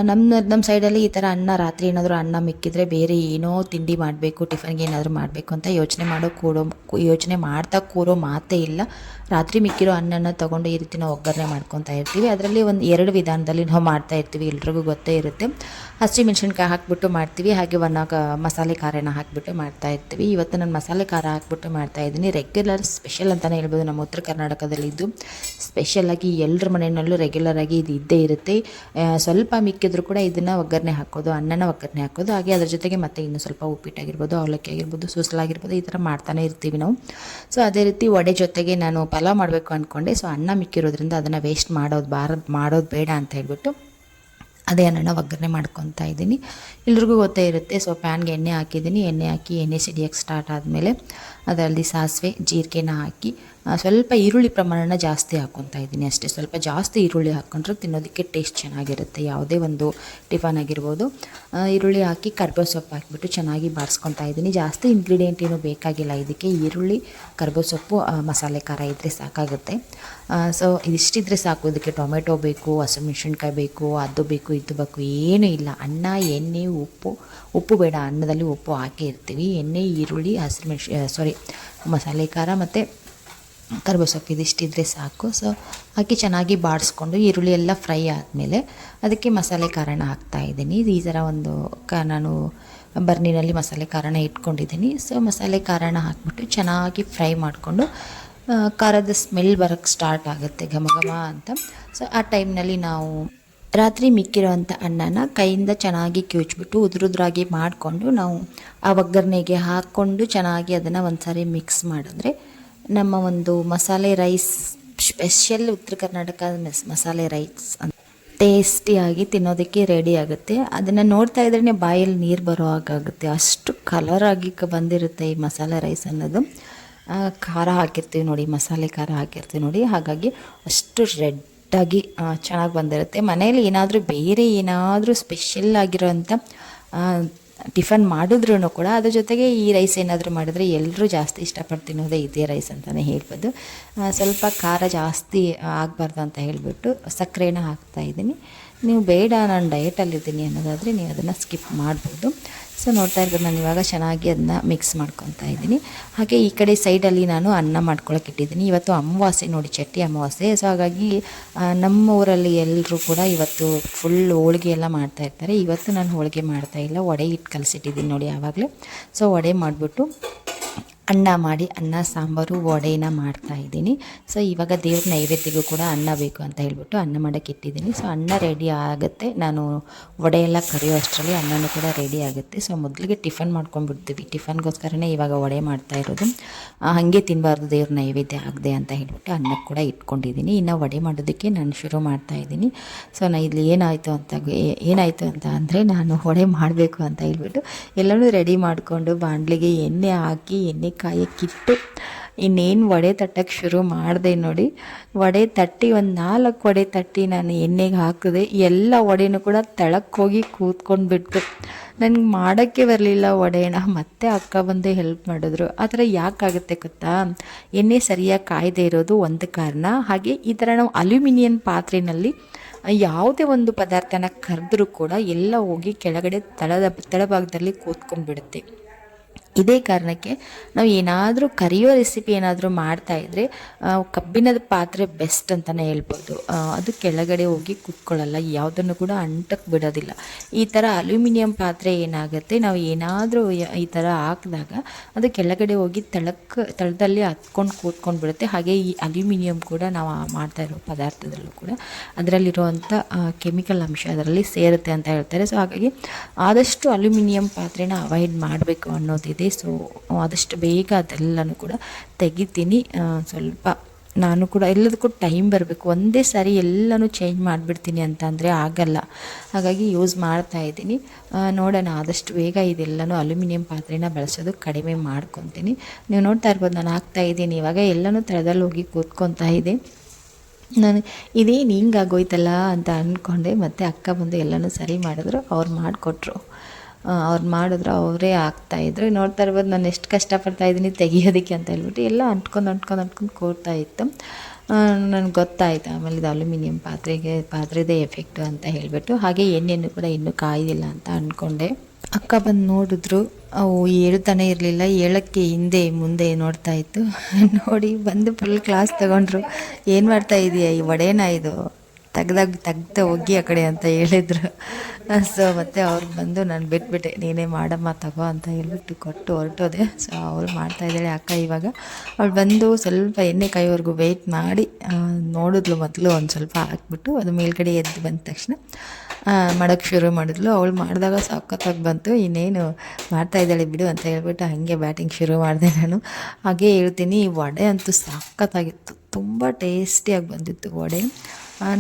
ನಮ್ಮ ಸೈಡಲ್ಲಿ ಈ ಥರ ಅನ್ನ, ರಾತ್ರಿ ಏನಾದರೂ ಅನ್ನ ಮಿಕ್ಕಿದ್ರೆ ಬೇರೆ ಏನೋ ತಿಂಡಿ ಮಾಡಬೇಕು, ಟಿಫನ್ಗೆ ಏನಾದರೂ ಮಾಡಬೇಕು ಅಂತ ಯೋಚನೆ ಮಾಡ್ತಾ ಕೂರೋ ಮಾತೇ ಇಲ್ಲ. ರಾತ್ರಿ ಮಿಕ್ಕಿರೋ ಅನ್ನನ ತೊಗೊಂಡು ಈ ರೀತಿ ನಾವು ಒಗ್ಗರಣೆ ಮಾಡ್ಕೊತಾ ಇರ್ತೀವಿ. ಅದರಲ್ಲಿ 2 ವಿಧಾನದಲ್ಲಿ ನಾವು ಮಾಡ್ತಾ ಇರ್ತೀವಿ, ಎಲ್ರಿಗೂ ಗೊತ್ತೇ ಇರುತ್ತೆ. ಹಸಿಮೆಣ್ಸಿನ್ಕಾಯಿ ಹಾಕ್ಬಿಟ್ಟು ಮಾಡ್ತೀವಿ, ಹಾಗೆ ಮಸಾಲೆ ಖಾರನ ಹಾಕಿಬಿಟ್ಟು ಮಾಡ್ತಾ ಇರ್ತೀವಿ. ಇವತ್ತು ನಾನು ಮಸಾಲೆ ಖಾರ ಹಾಕ್ಬಿಟ್ಟು ಮಾಡ್ತಾಯಿದ್ದೀನಿ. ರೆಗ್ಯುಲರ್ ಸ್ಪೆಷಲ್ ಅಂತಲೇ ಹೇಳ್ಬೋದು, ನಮ್ಮ ಉತ್ತರ ಕರ್ನಾಟಕದಲ್ಲಿ ಇದು ಸ್ಪೆಷಲಾಗಿ ಎಲ್ಲರ ಮನೆಯಲ್ಲೂ ರೆಗ್ಯುಲರಾಗಿ ಇದು ಇದ್ದೇ ಇರುತ್ತೆ. ಸ್ವಲ್ಪ ಮಿಕ್ಕಿದ್ರು ಕೂಡ ಇದನ್ನು ಒಗ್ಗರಣೆ ಹಾಕೋದು, ಅನ್ನನ ಒಗ್ಗರಣೆ ಹಾಕೋದು, ಹಾಗೆ ಅದ್ರ ಜೊತೆಗೆ ಮತ್ತೆ ಇನ್ನೂ ಸ್ವಲ್ಪ ಉಪ್ಪಿಟ್ಟಾಗಿರ್ಬೋದು, ಅವಲಕ್ಕಿ ಆಗಿರ್ಬೋದು, ಸೂಸಲಾಗಿರ್ಬೋದು, ಈ ಥರ ಮಾಡ್ತಾನೆ ಇರ್ತೀವಿ ನಾವು. ಸೊ ಅದೇ ರೀತಿ ವಡೆ ಜೊತೆಗೆ ನಾನು ಪಲಾವ್ ಮಾಡಬೇಕು ಅಂದ್ಕೊಂಡೆ. ಸೊ ಅನ್ನ ಮಿಕ್ಕಿರೋದ್ರಿಂದ ಅದನ್ನು ವೇಸ್ಟ್ ಮಾಡೋದು ಬೇಡ ಅಂತ ಹೇಳ್ಬಿಟ್ಟು ಅದೇ ಅನ್ನನ ಒಗ್ಗರಣೆ ಮಾಡ್ಕೊತಾ ಇದ್ದೀನಿ. ಎಲ್ರಿಗೂ ಗೊತ್ತೇ ಇರುತ್ತೆ. ಸೊ ಪ್ಯಾನ್ಗೆ ಎಣ್ಣೆ ಹಾಕಿದ್ದೀನಿ, ಎಣ್ಣೆ ಸಿಡಿಯೋಕ್ಕೆ ಸ್ಟಾರ್ಟ್ ಆದಮೇಲೆ ಅದರಲ್ಲಿ ಸಾಸಿವೆ, ಜೀರಿಗೆನ ಹಾಕಿ ಸ್ವಲ್ಪ ಈರುಳ್ಳಿ ಪ್ರಮಾಣನ ಜಾಸ್ತಿ ಹಾಕ್ಕೊತಾ ಇದ್ದೀನಿ ಅಷ್ಟೇ. ಸ್ವಲ್ಪ ಜಾಸ್ತಿ ಈರುಳ್ಳಿ ಹಾಕ್ಕೊಂಡ್ರೆ ತಿನ್ನೋದಕ್ಕೆ ಟೇಸ್ಟ್ ಚೆನ್ನಾಗಿರುತ್ತೆ, ಯಾವುದೇ ಒಂದು ಟಿಫನ್ ಆಗಿರ್ಬೋದು. ಈರುಳ್ಳಿ ಹಾಕಿ ಕರ್ಬೇವು ಸೊಪ್ಪು ಹಾಕಿಬಿಟ್ಟು ಚೆನ್ನಾಗಿ ಬಾಡಿಸ್ಕೊತಾ ಇದ್ದೀನಿ. ಜಾಸ್ತಿ ಇಂಗ್ರೀಡಿಯೆಂಟ್ ಏನೂ ಬೇಕಾಗಿಲ್ಲ ಇದಕ್ಕೆ, ಈರುಳ್ಳಿ, ಕರ್ಬೇವು ಸೊಪ್ಪು, ಮಸಾಲೆ ಖಾರ ಇದ್ದರೆ ಸಾಕಾಗುತ್ತೆ. ಸೊ ಇದಿಷ್ಟಿದ್ರೆ ಸಾಕು. ಇದಕ್ಕೆ ಟೊಮೆಟೊ ಬೇಕು, ಹಸಿಮೆಣ್ಸಿನ್ಕಾಯಿ ಬೇಕು, ಅದು ಬೇಕು, ಇದು ಬೇಕು, ಏನೂ ಇಲ್ಲ. ಅನ್ನ, ಎಣ್ಣೆ, ಉಪ್ಪು ಬೇಡ, ಅನ್ನದಲ್ಲಿ ಉಪ್ಪು ಹಾಕಿ ಇರ್ತೀವಿ. ಎಣ್ಣೆ, ಈರುಳ್ಳಿ, ಮಸಾಲೆ ಖಾರ ಮತ್ತು ಕರ್ಬೇವು ಸೊಪ್ಪು ಇದಿಷ್ಟಿದ್ರೆ ಸಾಕು. ಸೊ ಹಾಕಿ ಚೆನ್ನಾಗಿ ಬಾಡಿಸ್ಕೊಂಡು ಈರುಳ್ಳಿ ಎಲ್ಲ ಫ್ರೈ ಆದಮೇಲೆ ಅದಕ್ಕೆ ಮಸಾಲೆ ಖಾರನ ಹಾಕ್ತಾಯಿದ್ದೀನಿ. ಈ ಥರ ನಾನು ಬರ್ನಿನಲ್ಲಿ ಮಸಾಲೆ ಖಾರನ ಇಟ್ಕೊಂಡಿದ್ದೀನಿ. ಸೊ ಮಸಾಲೆ ಖಾರನ ಹಾಕ್ಬಿಟ್ಟು ಚೆನ್ನಾಗಿ ಫ್ರೈ ಮಾಡಿಕೊಂಡು ಖಾರದ ಸ್ಮೆಲ್ ಬರೋಕ್ಕೆ ಸ್ಟಾರ್ಟ್ ಆಗುತ್ತೆ, ಘಮ ಘಮ ಅಂತ. ಸೊ ಆ ಟೈಮ್ನಲ್ಲಿ ನಾವು ರಾತ್ರಿ ಮಿಕ್ಕಿರೋವಂಥ ಅನ್ನನ ಕೈಯಿಂದ ಚೆನ್ನಾಗಿ ಕಿವುಚ್ಬಿಟ್ಟು ಉದುರುದ್ರಾಗಿ ಮಾಡಿಕೊಂಡು ನಾವು ಆ ಒಗ್ಗರಣೆಗೆ ಹಾಕ್ಕೊಂಡು ಚೆನ್ನಾಗಿ ಅದನ್ನು ಒಂದು ಸಾರಿ ಮಿಕ್ಸ್ ಮಾಡಿದ್ರೆ ನಮ್ಮ ಒಂದು ಮಸಾಲೆ ರೈಸ್, ಸ್ಪೆಷಲ್ ಉತ್ತರ ಕರ್ನಾಟಕ ಮಸಾಲೆ ರೈಸ್ ಟೇಸ್ಟಿಯಾಗಿ ತಿನ್ನೋದಕ್ಕೆ ರೆಡಿ ಆಗುತ್ತೆ. ಅದನ್ನು ನೋಡ್ತಾ ಇದ್ರೇ ಬಾಯಲ್ಲಿ ನೀರು ಬರೋ ಹಾಗಾಗುತ್ತೆ, ಅಷ್ಟು ಕಲರಾಗಿ ಬಂದಿರುತ್ತೆ ಈ ಮಸಾಲೆ ರೈಸ್ ಅನ್ನೋದು. ಖಾರ ಹಾಕಿರ್ತೀವಿ ನೋಡಿ, ಮಸಾಲೆ ಖಾರ ಹಾಕಿರ್ತೀವಿ ನೋಡಿ, ಹಾಗಾಗಿ ಅಷ್ಟು ರೆಡ್ಡಾಗಿ ಚೆನ್ನಾಗಿ ಬಂದಿರುತ್ತೆ. ಮನೇಲಿ ಬೇರೆ ಏನಾದರೂ ಸ್ಪೆಷಲ್ ಆಗಿರೋಂಥ ಟಿಫನ್ ಮಾಡಿದ್ರೂ ಕೂಡ ಅದ್ರ ಜೊತೆಗೆ ಈ ರೈಸ್ ಏನಾದರೂ ಮಾಡಿದ್ರೆ ಎಲ್ಲರೂ ಜಾಸ್ತಿ ಇಷ್ಟಪಟ್ಟು ತಿನ್ನೋದೇ ಇದೇ ರೈಸ್ ಅಂತಲೇ ಹೇಳ್ಬೋದು. ಸ್ವಲ್ಪ ಖಾರ ಜಾಸ್ತಿ ಆಗಬಾರ್ದು ಅಂತ ಹೇಳಿಬಿಟ್ಟು ಸಕ್ಕರೆನ ಹಾಕ್ತಾಯಿದ್ದೀನಿ. ನೀವು ಬೇಡ ನಾನು ಡಯಟಲ್ಲಿದ್ದೀನಿ ಅನ್ನೋದಾದರೆ ನೀವು ಅದನ್ನು ಸ್ಕಿಪ್ ಮಾಡ್ಬೋದು. ಸೊ ನೋಡ್ತಾ ಇರ್ಬೋದು, ನಾನು ಇವಾಗ ಚೆನ್ನಾಗಿ ಅದನ್ನ ಮಿಕ್ಸ್ ಮಾಡ್ಕೊತಾ ಇದ್ದೀನಿ. ಹಾಗೆ ಈ ಕಡೆ ಸೈಡಲ್ಲಿ ನಾನು ಅನ್ನ ಮಾಡ್ಕೊಳಕ್ಕೆ ಇಟ್ಟಿದ್ದೀನಿ. ಇವತ್ತು ಅಮಾವಾಸ್ಯೆ ನೋಡಿ, ಚಟ್ಟಿ ಅಮಾವಾಸ್ಯೆ. ಸೊ ಹಾಗಾಗಿ ನಮ್ಮ ಊರಲ್ಲಿ ಎಲ್ಲರೂ ಕೂಡ ಇವತ್ತು ಫುಲ್ ಹೋಳಿಗೆ ಎಲ್ಲ ಮಾಡ್ತಾಯಿರ್ತಾರೆ. ಇವತ್ತು ನಾನು ಹೋಳಿಗೆ ಮಾಡ್ತಾಯಿಲ್ಲ, ವಡೆ ಹಿಟ್ಟು ಕಲಸಿಟ್ಟಿದ್ದೀನಿ ನೋಡಿ ಆವಾಗಲೇ. ಸೊ ವಡೆ ಮಾಡಿಬಿಟ್ಟು ಅನ್ನ ಸಾಂಬಾರು ವಡೆನ ಮಾಡ್ತಾಯಿದ್ದೀನಿ. ಸೊ ಇವಾಗ ದೇವ್ರ ನೈವೇದ್ಯಗೂ ಕೂಡ ಅನ್ನ ಬೇಕು ಅಂತ ಹೇಳ್ಬಿಟ್ಟು ಅನ್ನ ಮಾಡೋಕ್ಕೆ ಇಟ್ಟಿದ್ದೀನಿ. ಸೊ ಅನ್ನ ರೆಡಿ ಆಗುತ್ತೆ, ನಾನು ವಡೆ ಎಲ್ಲ ಕರಿಯೋ ಅಷ್ಟರಲ್ಲಿ ಅನ್ನನೂ ಕೂಡ ರೆಡಿ ಆಗುತ್ತೆ. ಸೊ ಮೊದಲಿಗೆ ಟಿಫನ್ ಮಾಡ್ಕೊಂಡ್ಬಿಡ್ತೀವಿ, ಟಿಫನ್ಗೋಸ್ಕರನೇ ಇವಾಗ ವಡೆ ಮಾಡ್ತಾ ಇರೋದು. ಹಾಗೆ ತಿನ್ನಬಾರ್ದು ದೇವ್ರ ನೈವೇದ್ಯ ಆಗದೆ ಅಂತ ಹೇಳ್ಬಿಟ್ಟು ಅನ್ನಕ್ಕೆ ಕೂಡ ಇಟ್ಕೊಂಡಿದ್ದೀನಿ. ಇನ್ನು ವಡೆ ಮಾಡೋದಕ್ಕೆ ನಾನು ಶುರು ಮಾಡ್ತಾಯಿದ್ದೀನಿ. ಸೊ ಇಲ್ಲಿ ಏನಾಯಿತು ಅಂತ ಅಂದರೆ ನಾನು ವಡೆ ಮಾಡಬೇಕು ಅಂತ ಹೇಳ್ಬಿಟ್ಟು ಎಲ್ಲನೂ ರೆಡಿ ಮಾಡಿಕೊಂಡು ಬಾಣಲಿಗೆ ಎಣ್ಣೆ ಹಾಕಿ ಎಣ್ಣೆ ಕಾಯಕ್ಕಿಟ್ಟು ಇನ್ನೇನು ವಡೆ ತಟ್ಟಕ್ಕೆ ಶುರು ಮಾಡಿದೆ ನೋಡಿ. ವಡೆ ತಟ್ಟಿ ಒಂದು 4 ವಡೆ ತಟ್ಟಿ ನಾನು ಎಣ್ಣೆಗೆ ಹಾಕಿದೆ. ಎಲ್ಲ ವಡೆನೂ ಕೂಡ ತಳಕ್ಕೆ ಹೋಗಿ ಕೂತ್ಕೊಂಡ್ಬಿಟ್ಟು ನನಗೆ ಮಾಡೋಕ್ಕೆ ಬರಲಿಲ್ಲ ವಡೆನ. ಮತ್ತೆ ಅಕ್ಕ ಬಂದು ಹೆಲ್ಪ್ ಮಾಡಿದ್ರು. ಆ ಥರ ಯಾಕಾಗುತ್ತೆ ಗೊತ್ತಾ, ಎಣ್ಣೆ ಸರಿಯಾಗಿ ಕಾಯದೇ ಇರೋದು ಒಂದು ಕಾರಣ. ಹಾಗೆ ಈ ಥರ ನಾವು ಅಲ್ಯೂಮಿನಿಯಂ ಪಾತ್ರೆಯಲ್ಲಿ ಯಾವುದೇ ಒಂದು ಪದಾರ್ಥನ ಕರೆದ್ರೂ ಕೂಡ ಎಲ್ಲ ಹೋಗಿ ಕೆಳಗಡೆ ತಳಭಾಗದಲ್ಲಿ ಕೂತ್ಕೊಂಡ್ಬಿಡುತ್ತೆ. ಇದೇ ಕಾರಣಕ್ಕೆ ನಾವು ಏನಾದರೂ ಕರಿಯೋ ರೆಸಿಪಿ ಏನಾದರೂ ಮಾಡ್ತಾಯಿದ್ರೆ ಕಬ್ಬಿಣದ ಪಾತ್ರೆ ಬೆಸ್ಟ್ ಅಂತಲೇ ಹೇಳ್ಬೋದು. ಅದು ಕೆಳಗಡೆ ಹೋಗಿ ಕುತ್ಕೊಳ್ಳಲ್ಲ, ಯಾವುದನ್ನು ಕೂಡ ಅಂಟಕ್ಕೆ ಬಿಡೋದಿಲ್ಲ. ಈ ಥರ ಅಲ್ಯೂಮಿನಿಯಂ ಪಾತ್ರೆ ಏನಾಗುತ್ತೆ, ನಾವು ಏನಾದರೂ ಈ ಥರ ಹಾಕಿದಾಗ ಅದು ಕೆಳಗಡೆ ಹೋಗಿ ತಳದಲ್ಲಿ ಹತ್ಕೊಂಡು ಕೂತ್ಕೊಂಡು ಬಿಡುತ್ತೆ. ಹಾಗೆ ಈ ಅಲ್ಯೂಮಿನಿಯಂ ಕೂಡ ನಾವು ಮಾಡ್ತಾ ಇರೋ ಪದಾರ್ಥದಲ್ಲೂ ಕೂಡ ಅದರಲ್ಲಿರುವಂಥ ಕೆಮಿಕಲ್ ಅಂಶ ಅದರಲ್ಲಿ ಸೇರುತ್ತೆ ಅಂತ ಹೇಳ್ತಾರೆ. ಸೊ ಹಾಗಾಗಿ ಆದಷ್ಟು ಅಲ್ಯೂಮಿನಿಯಂ ಪಾತ್ರೆನ ಅವಾಯ್ಡ್ ಮಾಡಬೇಕು ಅನ್ನೋದಿದೆ. ಸೊ ಆದಷ್ಟು ಬೇಗ ಅದೆಲ್ಲನೂ ಕೂಡ ತೆಗಿತೀನಿ. ಸ್ವಲ್ಪ ನಾನು ಕೂಡ ಎಲ್ಲದಕ್ಕೂ ಟೈಮ್ ಬರಬೇಕು, ಒಂದೇ ಸಾರಿ ಎಲ್ಲನೂ ಚೇಂಜ್ ಮಾಡಿಬಿಡ್ತೀನಿ ಅಂತ ಅಂದರೆ ಆಗಲ್ಲ. ಹಾಗಾಗಿ ಯೂಸ್ ಮಾಡ್ತಾಯಿದ್ದೀನಿ. ನೋಡೋಣ ಆದಷ್ಟು ಬೇಗ ಇದೆಲ್ಲನೂ ಅಲ್ಯೂಮಿನಿಯಂ ಪಾತ್ರೆನ ಬಳಸೋದು ಕಡಿಮೆ ಮಾಡ್ಕೊತೀನಿ. ನೀವು ನೋಡ್ತಾ ಇರ್ಬೋದು ನಾನು ಹಾಕ್ತಾಯಿದ್ದೀನಿ. ಇವಾಗ ಎಲ್ಲನೂ ತಳದಲ್ಲಿ ಹೋಗಿ ಕೂತ್ಕೊತಾ ಇದೆ. ನಾನು ಇದೇನು ಹಿಂಗಾಗೋಯ್ತಲ್ಲ ಅಂತ ಅಂದ್ಕೊಂಡೆ. ಮತ್ತು ಅಕ್ಕ ಬಂದು ಎಲ್ಲನೂ ಸರಿ ಮಾಡಿದ್ರು, ಅವ್ರು ಮಾಡಿಕೊಟ್ರು. ಅವ್ರು ಮಾಡಿದ್ರು, ಅವರೇ ಹಾಕ್ತಾಯಿದ್ರು. ನೋಡ್ತಾ ಇರ್ಬೋದು ನಾನು ಎಷ್ಟು ಕಷ್ಟಪಡ್ತಾಯಿದ್ದೀನಿ ತೆಗಿಯೋದಕ್ಕೆ ಅಂತ ಹೇಳ್ಬಿಟ್ಟು. ಎಲ್ಲ ಅಂಟ್ಕೊಂಡು ಕೂರ್ತಾ ಇತ್ತು. ನನಗೆ ಗೊತ್ತಾಯಿತು ಆಮೇಲೆ ಇದು ಅಲ್ಯೂಮಿನಿಯಂ ಪಾತ್ರೆದೇ ಎಫೆಕ್ಟು ಅಂತ ಹೇಳಿಬಿಟ್ಟು. ಹಾಗೆ ಎಣ್ಣೆಯನ್ನು ಕೂಡ ಇನ್ನೂ ಕಾಯ್ದಿಲ್ಲ ಅಂತ ಅಂದ್ಕೊಂಡೆ. ಅಕ್ಕ ಬಂದು ನೋಡಿದ್ರು, ಅವು ಹೇಳ್ತಾನೆ ಇರಲಿಲ್ಲ, ಹೇಳೋಕ್ಕೆ ಹಿಂದೆ ಮುಂದೆ ನೋಡ್ತಾ ಇತ್ತು. ನೋಡಿ ಬಂದು ಫುಲ್ ಕ್ಲಾಸ್ ತೊಗೊಂಡ್ರು. ಏನು ಮಾಡ್ತಾ ಇದೀಯ, ಈ ವಡೆನ ಇದು ತೆಗ್ದು ಹೋಗಿ ಆ ಕಡೆ ಅಂತ ಹೇಳಿದರು. ಸೊ ಮತ್ತು ಅವ್ರು ಬಂದು ನಾನು ಬಿಟ್ಬಿಟ್ಟೆ, ನೀನೇ ಮಾಡಮ್ಮ ತಗೋ ಅಂತ ಹೇಳ್ಬಿಟ್ಟು ಕೊಟ್ಟು ಹೊರಟೋದೆ. ಸೊ ಅವಳು ಮಾಡ್ತಾಯಿದ್ದಾಳೆ ಅಕ್ಕ. ಇವಾಗ ಅವಳು ಬಂದು ಸ್ವಲ್ಪ ಎಣ್ಣೆ ಕಾಯೋವರೆಗೂ ವೆಯ್ಟ್ ಮಾಡಿ ನೋಡಿದ್ಲು. ಮೊದಲು ಒಂದು ಸ್ವಲ್ಪ ಹಾಕ್ಬಿಟ್ಟು ಅದು ಮೇಲ್ಗಡೆ ಎದ್ದು ಬಂದ ತಕ್ಷಣ ಮಾಡೋಕ್ಕೆ ಶುರು ಮಾಡಿದ್ಲು. ಅವಳು ಮಾಡಿದಾಗ ಸಖತ್ತಾಗಿ ಬಂತು. ಇನ್ನೇನು ಮಾಡ್ತಾಯಿದ್ದಾಳೆ ಬಿಡು ಅಂತ ಹೇಳ್ಬಿಟ್ಟು ಹಾಗೆ ಬ್ಯಾಟಿಂಗ್ ಶುರು ಮಾಡಿದೆ ನಾನು. ಹಾಗೆ ಹೇಳ್ತೀನಿ, ಈ ವಡೆ ಅಂತೂ ಸಖತ್ತಾಗಿತ್ತು, ತುಂಬ ಟೇಸ್ಟಿಯಾಗಿ ಬಂದಿತ್ತು ವಡೆ.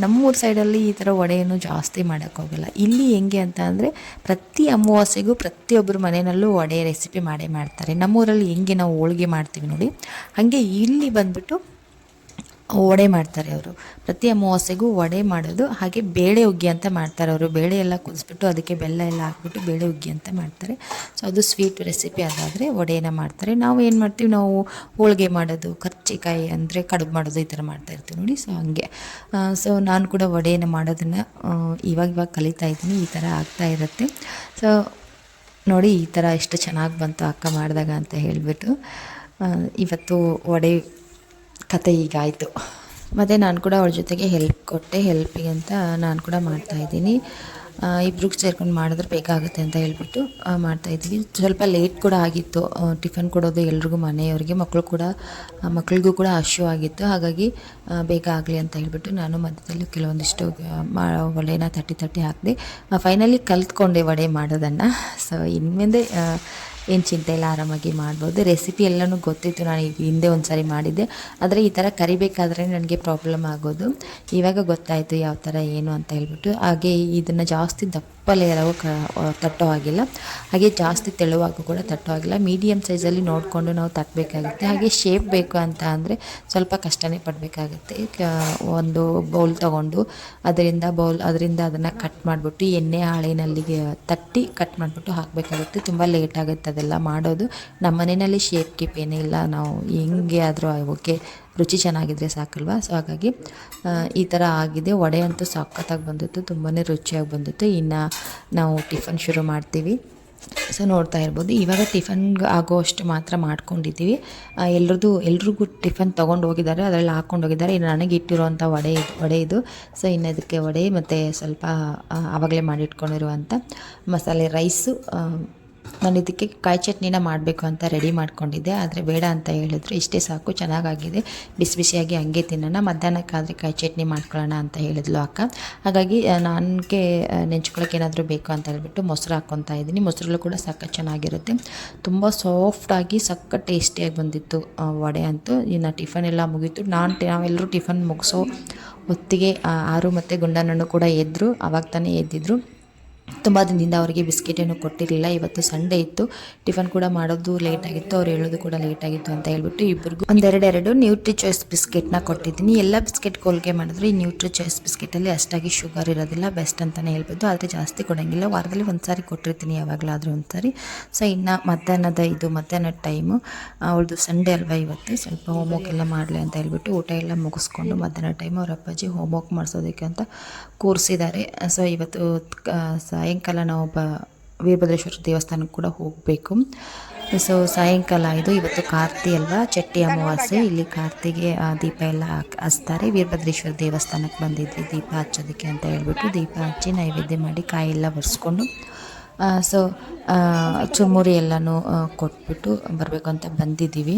ನಮ್ಮೂರ ಸೈಡಲ್ಲಿ ಈ ಥರ ವಡೆಯನ್ನು ಜಾಸ್ತಿ ಮಾಡೋಕ್ಕೋಗಲ್ಲ. ಇಲ್ಲಿ ಹೆಂಗೆ ಅಂತ ಅಂದರೆ ಪ್ರತಿ ಅಮಾವಾಸ್ಯೆಗೂ ಪ್ರತಿಯೊಬ್ಬರು ಮನೆಯಲ್ಲೂ ವಡೆ ರೆಸಿಪಿ ಮಾಡೇ ಮಾಡ್ತಾರೆ. ನಮ್ಮೂರಲ್ಲಿ ಹೆಂಗೆ ನಾವು ಹೋಳಿಗೆ ಮಾಡ್ತೀವಿ ನೋಡಿ, ಹಾಗೆ ಇಲ್ಲಿ ಬಂದುಬಿಟ್ಟು ವಡೆ ಮಾಡ್ತಾರೆ ಅವರು. ಪ್ರತಿ ಅಮಾವಾಸ್ಯೆಗೂ ವಡೆ ಮಾಡೋದು. ಹಾಗೆ ಬೇಳೆ ಹುಗ್ಗಿ ಅಂತ ಮಾಡ್ತಾರೆ ಅವರು. ಬೇಳೆ ಎಲ್ಲ ಕುದಿಸ್ಬಿಟ್ಟು ಅದಕ್ಕೆ ಬೆಲ್ಲ ಎಲ್ಲ ಹಾಕ್ಬಿಟ್ಟು ಬೇಳೆ ಹುಗ್ಗಿ ಅಂತ ಮಾಡ್ತಾರೆ. ಸೊ ಅದು ಸ್ವೀಟ್ ರೆಸಿಪಿ. ಅದಾದರೆ ವಡೆನ ಮಾಡ್ತಾರೆ. ನಾವು ಏನು ಮಾಡ್ತೀವಿ, ನಾವು ಹೋಳಿಗೆ ಮಾಡೋದು, ಕರ್ಜಿಕಾಯಿ ಅಂದರೆ ಕಡುಬು ಮಾಡೋದು, ಈ ಥರ ಮಾಡ್ತಾಯಿರ್ತೀವಿ ನೋಡಿ. ಸೊ ಹಾಗೆ ಸೊ ನಾನು ಕೂಡ ವಡೆನ ಮಾಡೋದನ್ನು ಇವಾಗ ಕಲಿತಾ ಇದ್ದೀನಿ. ಈ ಥರ ಆಗ್ತಾಯಿರುತ್ತೆ. ಸೊ ನೋಡಿ ಈ ಥರ ಎಷ್ಟು ಚೆನ್ನಾಗಿ ಬಂತು ಅಕ್ಕ ಮಾಡಿದಾಗ ಅಂತ ಹೇಳಿಬಿಟ್ಟು ಇವತ್ತು ವಡೆ ಕತೆ ಹೀಗಾಯಿತು. ಮತ್ತು ನಾನು ಕೂಡ ಅವ್ರ ಜೊತೆಗೆ ಹೆಲ್ಪ್ ಕೊಟ್ಟೆ. ಹೆಲ್ಪಿಗೆ ಅಂತ ನಾನು ಕೂಡ ಮಾಡ್ತಾಯಿದ್ದೀನಿ. ಇಬ್ರಿಗೆ ಸೇರ್ಕೊಂಡು ಮಾಡಿದ್ರೆ ಬೇಗ ಆಗುತ್ತೆ ಅಂತ ಹೇಳ್ಬಿಟ್ಟು ಮಾಡ್ತಾಯಿದ್ವಿ. ಸ್ವಲ್ಪ ಲೇಟ್ ಕೂಡ ಆಗಿತ್ತು ಟಿಫನ್ ಕೊಡೋದು ಎಲ್ರಿಗೂ, ಮನೆಯವ್ರಿಗೆ. ಮಕ್ಕಳಿಗೂ ಕೂಡ ಹಶು ಆಗಿತ್ತು. ಹಾಗಾಗಿ ಬೇಗ ಆಗಲಿ ಅಂತ ಹೇಳ್ಬಿಟ್ಟು ನಾನು ಮಧ್ಯದಲ್ಲಿ ಕೆಲವೊಂದಿಷ್ಟು ವಡೆನ ತಟ್ಟಿ ಹಾಕಿದೆ. ಫೈನಲಿ ಕಲ್ತ್ಕೊಂಡೆ ವಡೆ ಮಾಡೋದನ್ನು. ಸೊ ಇನ್ಮೇಲೆ ಏನು ಚಿಂತೆ ಇಲ್ಲ, ಆರಾಮಾಗಿ ಮಾಡ್ಬೋದು. ರೆಸಿಪಿ ಎಲ್ಲನೂ ಗೊತ್ತಿತ್ತು, ನಾನು ಹಿಂದೆ ಒಂದು ಸಾರಿ ಮಾಡಿದ್ದೆ. ಆದರೆ ಈ ಥರ ಕರಿಬೇಕಾದ್ರೆ ನನಗೆ ಪ್ರಾಬ್ಲಮ್ ಆಗೋದು. ಇವಾಗ ಗೊತ್ತಾಯಿತು ಯಾವ ಥರ ಏನು ಅಂತ ಹೇಳ್ಬಿಟ್ಟು. ಹಾಗೆ ಇದನ್ನು ಜಾಸ್ತಿ ದಪ್ಪ ಲೇಯರಾಗೂ ತಟ್ಟೋ ಆಗಿಲ್ಲ, ಹಾಗೆ ಜಾಸ್ತಿ ತೆಳುವಾಗೂ ಕೂಡ ತಟ್ಟೋ ಆಗಿಲ್ಲ. ಮೀಡಿಯಮ್ ಸೈಜಲ್ಲಿ ನೋಡಿಕೊಂಡು ನಾವು ತಟ್ಟಬೇಕಾಗುತ್ತೆ. ಹಾಗೆ ಶೇಪ್ ಬೇಕು ಅಂತ ಅಂದರೆ ಸ್ವಲ್ಪ ಕಷ್ಟನೇ ಪಡಬೇಕಾಗುತ್ತೆ. ಒಂದು ಬೌಲ್ ತೊಗೊಂಡು ಅದರಿಂದ ಅದನ್ನು ಕಟ್ ಮಾಡಿಬಿಟ್ಟು ಎಣ್ಣೆ ಹಾಳೆನಲ್ಲಿಗೆ ತಟ್ಟಿ ಕಟ್ ಮಾಡಿಬಿಟ್ಟು ಹಾಕಬೇಕಾಗುತ್ತೆ. ತುಂಬ ಲೇಟ್ ಆಗುತ್ತೆ ಅದೆಲ್ಲ ಮಾಡೋದು. ನಮ್ಮ ಮನೆಯಲ್ಲಿ ಶೇಪ್ ಕೀಪ್ ಏನಿಲ್ಲ, ನಾವು ಹೆಂಗೆ ಆದರೂ ಓಕೆ, ರುಚಿ ಚೆನ್ನಾಗಿದ್ರೆ ಸಾಕಲ್ವ. ಸೊ ಹಾಗಾಗಿ ಈ ಥರ ಆಗಿದೆ. ವಡೆ ಅಂತೂ ಸಖತ್ತಾಗಿ ಬಂದಿತ್ತು, ತುಂಬಾ ರುಚಿಯಾಗಿ ಬಂದಿತ್ತು. ಇನ್ನು ನಾವು ಟಿಫನ್ ಶುರು ಮಾಡ್ತೀವಿ. ಸೊ ನೋಡ್ತಾ ಇರ್ಬೋದು, ಇವಾಗ ಟಿಫನ್ಗೆ ಆಗೋ ಅಷ್ಟು ಮಾತ್ರ ಮಾಡ್ಕೊಂಡಿದ್ದೀವಿ. ಎಲ್ರಿಗೂ ಟಿಫನ್ ತೊಗೊಂಡು ಹೋಗಿದ್ದಾರೆ, ಅದರಲ್ಲಿ ಹಾಕ್ಕೊಂಡು ಹೋಗಿದ್ದಾರೆ. ಇನ್ನು ನನಗೆ ಇಟ್ಟಿರುವಂಥ ವಡೆ ಇದು. ಸೊ ಇನ್ನು ಇದಕ್ಕೆ ವಡೆ ಮತ್ತು ಸ್ವಲ್ಪ ಆವಾಗಲೇ ಮಾಡಿಟ್ಕೊಂಡಿರುವಂಥ ಮಸಾಲೆ ರೈಸು. ನಾನು ಇದಕ್ಕೆ ಕಾಯಿ ಚಟ್ನಿನ ಮಾಡಬೇಕು ಅಂತ ರೆಡಿ ಮಾಡ್ಕೊಂಡಿದ್ದೆ, ಆದರೆ ಬೇಡ ಅಂತ ಹೇಳಿದ್ರು. ಇಷ್ಟೇ ಸಾಕು, ಚೆನ್ನಾಗಾಗಿದೆ, ಬಿಸಿಯಾಗಿ ಹಂಗೆ ತಿನ್ನೋಣ, ಮಧ್ಯಾಹ್ನಕ್ಕಾದರೆ ಕಾಯಿ ಚಟ್ನಿ ಮಾಡ್ಕೊಳ್ಳೋಣ ಅಂತ ಹೇಳಿದ್ಲು ಅಕ್ಕ. ಹಾಗಾಗಿ ನನಗೆ ನೆಂಚ್ಕೊಳ್ಳೋಕೆ ಏನಾದರೂ ಬೇಕು ಅಂತ ಹೇಳ್ಬಿಟ್ಟು ಮೊಸರು ಹಾಕ್ಕೊತಾ ಇದ್ದೀನಿ. ಮೊಸರಲ್ಲೂ ಕೂಡ ಸಖತ್ ಚೆನ್ನಾಗಿರುತ್ತೆ, ತುಂಬ ಸಾಫ್ಟಾಗಿ ಸಖತ್ ಟೇಸ್ಟಿಯಾಗಿ ಬಂದಿತ್ತು ವಡೆ ಅಂತೂ. ಇನ್ನು ಟಿಫನ್ ಎಲ್ಲ ಮುಗೀತು. ನಾವೆಲ್ಲರೂ ಟಿಫನ್ ಮುಗಿಸೋ ಹೊತ್ತಿಗೆ ಆರು ಮತ್ತು ಗುಂಡನಣ್ಣು ಕೂಡ ಎದ್ದರು. ಆವಾಗ ತಾನೇ ಎದ್ದಿದ್ರು. ತುಂಬ ದಿನದಿಂದ ಅವರಿಗೆ ಬಿಸ್ಕೆಟೇನು ಕೊಟ್ಟಿರಲಿಲ್ಲ. ಇವತ್ತು ಸಂಡೇ ಇತ್ತು, ಟಿಫನ್ ಕೂಡ ಮಾಡೋದು ಲೇಟಾಗಿತ್ತು, ಅವ್ರು ಹೇಳೋದು ಕೂಡ ಲೇಟಾಗಿತ್ತು ಅಂತ ಹೇಳ್ಬಿಟ್ಟು ಇಬ್ಬರಿಗೂ ಒಂದೆರಡು ನ್ಯೂಟ್ರಿ ಚಾಯ್ಸ್ ಬಿಸ್ಕೆಟ್ನ ಕೊಟ್ಟಿದ್ದೀನಿ. ಎಲ್ಲ ಬಿಸ್ಕೆಟ್ ಹೋಲಿಕೆ ಮಾಡಿದ್ರೆ ಈ ನ್ಯೂಟ್ರಿ ಚಾಯ್ಸ್ ಬಿಸ್ಕೆಟಲ್ಲಿ ಅಷ್ಟಾಗಿ ಶುಗರ್ ಇರೋದಿಲ್ಲ, ಬೆಸ್ಟ್ ಅಂತಲೇ ಹೇಳ್ಬೋದು. ಆದರೆ ಜಾಸ್ತಿ ಕೊಡೋಂಗಿಲ್ಲ, ವಾರದಲ್ಲಿ ಒಂದು ಸಾರಿ ಕೊಟ್ಟಿರ್ತೀನಿ, ಯಾವಾಗಲಾದರೂ ಒಂದು ಸಾರಿ. ಸೊ ಇನ್ನು ಮಧ್ಯಾಹ್ನದ ಟೈಮು, ಅವಳದು ಸಂಡೇ ಅಲ್ವಾ ಇವತ್ತು, ಸ್ವಲ್ಪ ಹೋಮ್ವರ್ಕ್ ಎಲ್ಲ ಮಾಡಲಿ ಅಂತ ಹೇಳ್ಬಿಟ್ಟು ಊಟ ಎಲ್ಲ ಮುಗಿಸ್ಕೊಂಡು ಮಧ್ಯಾಹ್ನ ಟೈಮ್ ಅವ್ರ ಅಪ್ಪಾಜಿ ಹೋಮ್ವರ್ಕ್ ಮಾಡಿಸೋದಕ್ಕೆ ಅಂತ ಕೂರಿಸಿದ್ದಾರೆ. ಸೊ ಇವತ್ತು ಸಾಯಂಕಾಲ ನಾವು ವೀರಭದ್ರೇಶ್ವರ ದೇವಸ್ಥಾನಕ್ಕೆ ಕೂಡ ಹೋಗಬೇಕು. ಸೊ ಸಾಯಂಕಾಲ ಇದು ಇವತ್ತು ಕಾರ್ತಿ ಅಲ್ವಾ, ಚಟ್ಟಿ ಅಮಾವಾಸ್ಯೆ. ಇಲ್ಲಿ ಕಾರ್ತಿಗೆ ದೀಪ ಎಲ್ಲ ಹಚ್ತಾರೆ. ವೀರಭದ್ರೇಶ್ವರ ದೇವಸ್ಥಾನಕ್ಕೆ ಬಂದಿದ್ವಿ ದೀಪ ಹಚ್ಚೋದಕ್ಕೆ ಅಂತ ಹೇಳ್ಬಿಟ್ಟು ದೀಪ ಹಚ್ಚಿ ನೈವೇದ್ಯ ಮಾಡಿ ಕಾಯಿ ಎಲ್ಲ ಬರ್ಸ್ಕೊಂಡು ಸೊ ಚುಮ್ಮುರಿ ಎಲ್ಲನೂ ಕೊಟ್ಬಿಟ್ಟು ಬರಬೇಕು ಅಂತ ಬಂದಿದ್ದೀವಿ.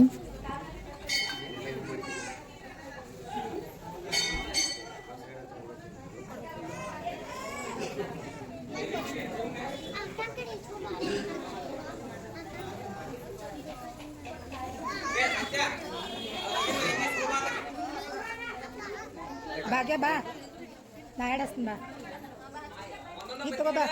ಭಾಗ್ಯ ಬಾ, ನಾ ಹೇಳಿಸ್ತೀನಿ ಬಾ, ಈ ತಗೋ ಬಾ,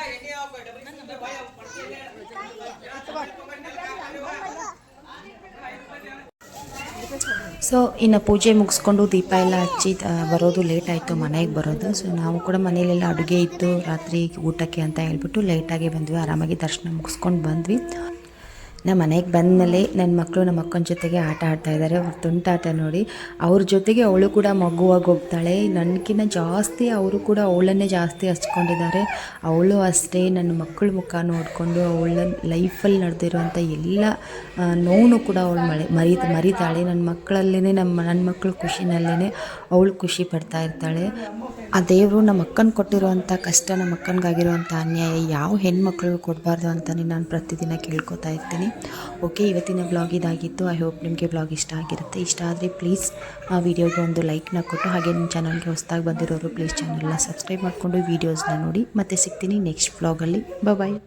ಸೊ ಇನ್ನು ಪೂಜೆ ಮುಗಿಸ್ಕೊಂಡು ದೀಪ ಎಲ್ಲ ಹಚ್ಚಿ ಬರೋದು ಲೇಟ್ ಆಯಿತು ಮನೆಗೆ ಬರೋದು. ಸೊ ನಾವು ಕೂಡ ಮನೇಲೆಲ್ಲ ಅಡುಗೆ ಇತ್ತು ರಾತ್ರಿ ಊಟಕ್ಕೆ ಅಂತ ಹೇಳ್ಬಿಟ್ಟು ಲೇಟಾಗಿ ಬಂದ್ವಿ. ಆರಾಮಾಗಿ ದರ್ಶನ ಮುಗಿಸ್ಕೊಂಡು ಬಂದ್ವಿ. ನಮ್ಮ ಮನೆಗೆ ಬಂದಮೇಲೆ ನನ್ನ ಮಕ್ಕಳು ನಮ್ಮ ಅಕ್ಕನ ಜೊತೆಗೆ ಆಟ ಆಡ್ತಾಯಿದ್ದಾರೆ. ಅವ್ರ ತುಂಟಾಟ ನೋಡಿ, ಅವ್ರ ಜೊತೆಗೆ ಅವಳು ಕೂಡ ಮಗುವಾಗಿ ಹೋಗ್ತಾಳೆ. ನನಗಿನ್ನ ಜಾಸ್ತಿ ಅವರು ಕೂಡ ಅವಳನ್ನೇ ಜಾಸ್ತಿ ಹಚ್ಕೊಂಡಿದ್ದಾರೆ. ಅವಳು ಅಷ್ಟೇ ನನ್ನ ಮಕ್ಕಳ ಮುಖ ನೋಡಿಕೊಂಡು ಅವಳ ಲೈಫಲ್ಲಿ ನಡೆದಿರುವಂಥ ಎಲ್ಲ ನೋವು ಕೂಡ ಅವಳು ಮರಿತಾಳೆ. ನನ್ನ ಮಕ್ಕಳಲ್ಲೇ ನನ್ನ ಮಕ್ಕಳು ಖುಷಿನಲ್ಲೇ ಅವಳು ಖುಷಿ ಪಡ್ತಾ ಇರ್ತಾಳೆ. ಆ ದೇವರು ನಮ್ಮ ಅಕ್ಕನ ಕೊಟ್ಟಿರುವಂಥ ಕಷ್ಟ, ನಮ್ಮ ಅಕ್ಕನಿಗಾಗಿರುವಂಥ ಅನ್ಯಾಯ ಯಾವ ಹೆಣ್ಮಕ್ಳಿಗೂ ಕೊಡಬಾರ್ದು ಅಂತಲೇ ನಾನು ಪ್ರತಿದಿನ ಕೇಳ್ಕೊತಾ ಇರ್ತೀನಿ. ಓಕೆ, ಇವತ್ತಿನ ಬ್ಲಾಗ್ ಇದಾಗಿತ್ತು. ಐ ಹೋಪ್ ನಿಮಗೆ ಬ್ಲಾಗ್ ಇಷ್ಟ ಆಗಿರುತ್ತೆ. ಇಷ್ಟ ಆದರೆ ಪ್ಲೀಸ್ ಆ ವಿಡಿಯೋಗೆ ಒಂದು ಲೈಕ್ನ ಕೊಟ್ಟು, ಹಾಗೆ ನಿಮ್ಮ ಚಾನಲ್ಗೆ ಹೊಸದಾಗಿ ಬಂದಿರೋರು ಪ್ಲೀಸ್ ಚಾನಲ್ನ ಸಬ್ಸ್ಕ್ರೈಬ್ ಮಾಡಿಕೊಂಡು ವೀಡಿಯೋಸ್ನ ನೋಡಿ. ಮತ್ತೆ ಸಿಗ್ತೀನಿ ನೆಕ್ಸ್ಟ್ ಬ್ಲಾಗಲ್ಲಿ. ಬಾಯ್.